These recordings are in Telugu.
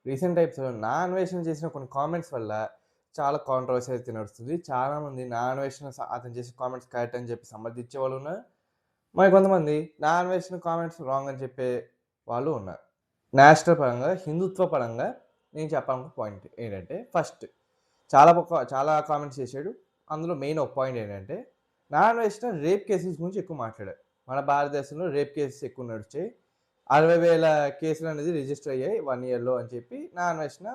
రీసెంట్ టైమ్స్‌లో నా అన్వేషణ చేసిన కొన్ని కామెంట్స్ వల్ల చాలా కాంట్రోవర్సీ అయితే నడుస్తుంది. చాలామంది నా అన్వేషణ అతను చేసిన కామెంట్స్ కరెక్ట్ అని చెప్పి సమర్థించేవాళ్ళు ఉన్నారు. మరి కొంతమంది నా అన్వేషణ కామెంట్స్ రాంగ్ అని చెప్పే వాళ్ళు ఉన్నారు. నేషనల్ పరంగా, హిందుత్వ పరంగా నేను చెప్పాలనుకున్న పాయింట్ ఏంటంటే ఫస్ట్ చాలా కామెంట్స్ చేశాడు. అందులో మెయిన్ ఒక పాయింట్ ఏంటంటే నా అన్వేషణ రేప్ కేసెస్ గురించి ఎక్కువ మాట్లాడారు. మన భారతదేశంలో రేప్ కేసెస్ ఎక్కువ నడిచాయి. 60,000 కేసులు అనేది రిజిస్టర్ అయ్యాయి 1 ఇయర్‌లో అని చెప్పి నా అన్వేషణ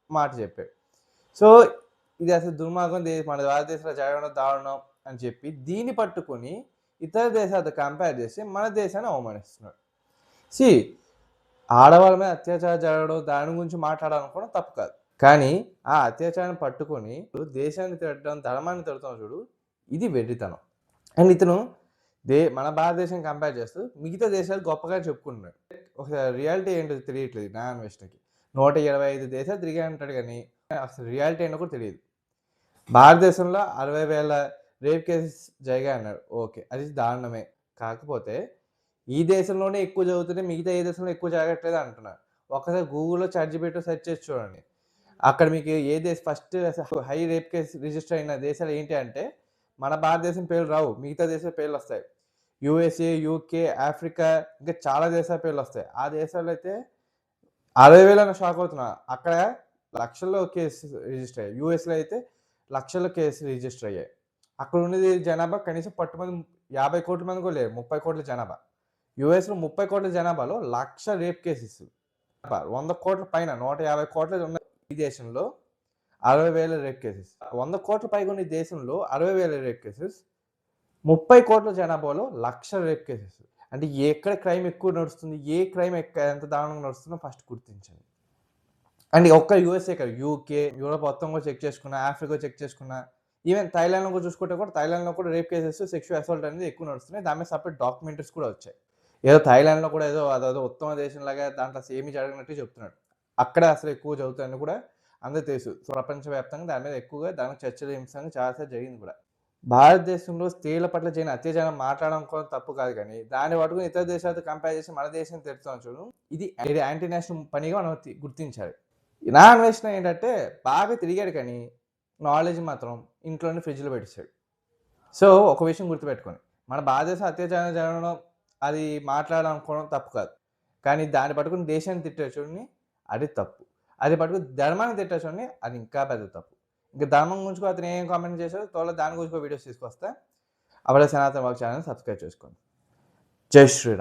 మాట చెప్పాడు. సో, ఇది అసలు దుర్మార్గం మన భారతదేశంలో జరగడం దారుణం అని చెప్పి దీన్ని పట్టుకొని ఇతర దేశాలతో కంపేర్ చేసి మన దేశాన్ని అవమానిస్తున్నాడు. సీ ఆడవాళ్ళ మీద అత్యాచారం జరగడం దాని గురించి మాట్లాడాలనుకోవడం తప్పు కాదు. కానీ ఆ అత్యాచారాన్ని పట్టుకొని దేశాన్ని తిట్టడం, ధర్మాన్ని తిడతాం చూడు ఇది వెర్రితనం. అండ్ ఇతను మన భారతదేశం కంపేర్ చేస్తూ మిగతా దేశాలు గొప్పగా చెప్పుకుంటున్నాడు. ఒక రియాలిటీ ఏంటో తెలియట్లేదు నా అన్వేషణకి. 125 దేశాలు తిరిగా అంటాడు కానీ అసలు రియాలిటీ ఏంటో కూడా తెలియదు. భారతదేశంలో 60,000 రేప్ కేసెస్ జరిగాయి అన్నాడు. ఓకే. అది దారుణమే. కాకపోతే ఈ దేశంలోనే ఎక్కువ జరుగుతున్నాయి. మిగతా ఏ దేశంలో ఎక్కువ జరగట్లేదు అంటున్నారు. ఒక్కసారి గూగుల్‌లో చాట్‌జీపీటీలో సెర్చ్ చేసి చూడండి. అక్కడ మీకు ఏ దేశం first high rape case register అయిన దేశాలు ఏంటి అంటే మన భారతదేశం పేర్లు రావు. మిగతా దేశాల పేర్లు వస్తాయి. యూఎస్ఏ, యూకే, ఆఫ్రికా ఇంకా చాలా దేశాల పేర్లు వస్తాయి. ఆ దేశాల్లో అయితే 60,000 అని షాక్ అవుతున్నా. అక్కడ లక్షల్లో కేసెస్ రిజిస్టర్ అయ్యాయి. యూఎస్‌లో అయితే లక్షల్లో కేసులు రిజిస్టర్ అయ్యాయి. అక్కడ ఉన్నది జనాభా కనీసం పట్టుమని 50 కోట్ల మంది కూడా లేరు. 30 కోట్ల జనాభా. యూఎస్‌లో 30 కోట్ల జనాభాలో 1,00,000 రేప్ కేసెస్. 100 కోట్ల పైన 150 కోట్ల ఉన్న ఈ దేశంలో 60,000 రేప్ కేసెస్. 100 కోట్ల పైగా ఉన్న ఈ దేశంలో 60,000 రేప్ కేసెస్. 30 కోట్ల జనాభాలో 1,00,000 రేప్ కేసెస్. అంటే ఎక్కడ క్రైమ్ ఎక్కువ నడుస్తుంది? ఏ క్రైమ్ ఎంత దారుణంగా నడుస్తుందో ఫస్ట్ గుర్తించండి. అండ్ ఒక్క యూఎస్ఏ కాదు. యూకే, యూరోప్ మొత్తం కూడా చెక్ చేసుకున్నా, ఆఫ్రికా చెక్ చేసుకున్నా, ఈవెన్ థాయిలాండ్‌లో కూడా చూసుకుంటే కూడా థాయిలాండ్‌లో కూడా రేప్ కేసెస్, సెక్సువల్ అసాల్ట్ అనేది ఎక్కువ నడుస్తున్నాయి. దాని మీద సెపరేట్ డాక్యుమెంటరీస్ కూడా వచ్చాయి. ఏదో థాయిలాండ్‌లో కూడా అదేదో ఉత్తమ దేశంలాగా దాంట్లో అసలు ఏమీ జరగనట్టు చెప్తున్నాడు. అక్కడ అసలు ఎక్కువ జరుగుతాయని కూడా అందరికి తెలుసు. సో, ప్రపంచవ్యాప్తంగా దాని మీద ఎక్కువగా దాని చర్చనీయాంశంగా చాలా సార్లు జరిగింది కూడా. భారతదేశంలో స్త్రీల పట్ల జరిగిన అత్యాచారం మాట్లాడడం కూడా తప్పు కాదు కానీ, దాన్ని పట్టుకొని ఇతర దేశాలతో కంపేర్ చేసి మన దేశాన్ని తిడుతున్నాం చూడు, ఇది యాంటీ నేషనల్ పనిగా మనం గుర్తించాలి. నా అన్వేషణ ఏంటంటే బాగా తిరిగాడు కానీ నాలెడ్జ్ మాత్రం ఇంట్లోనే ఫ్రిడ్జ్‌లో పెట్టేసాడు. సో, ఒక విషయం గుర్తుపెట్టుకోండి. మన భారతదేశం అత్యాచారం జరగడం అది మాట్లాడాలనుకోవడం తప్పు కాదు. కానీ దాన్ని పట్టుకొని దేశాన్ని తిట్టారు చూడండి అది తప్పు. అది పట్టుకొని ధర్మాన్ని తిట్టారు చూడండి అది ఇంకా పెద్ద తప్పు. ఇంకా ధర్మం గురించి కూడా అతను ఏం కామెంట్ చేశాడో త్వరలో దాని గురించి కూడా వీడియోస్ తీసుకొస్తా. అప్పుడే సనాతన వాక్ ఛానెల్‌ని సబ్స్క్రైబ్ చేసుకోండి. జై శ్రీరామ్.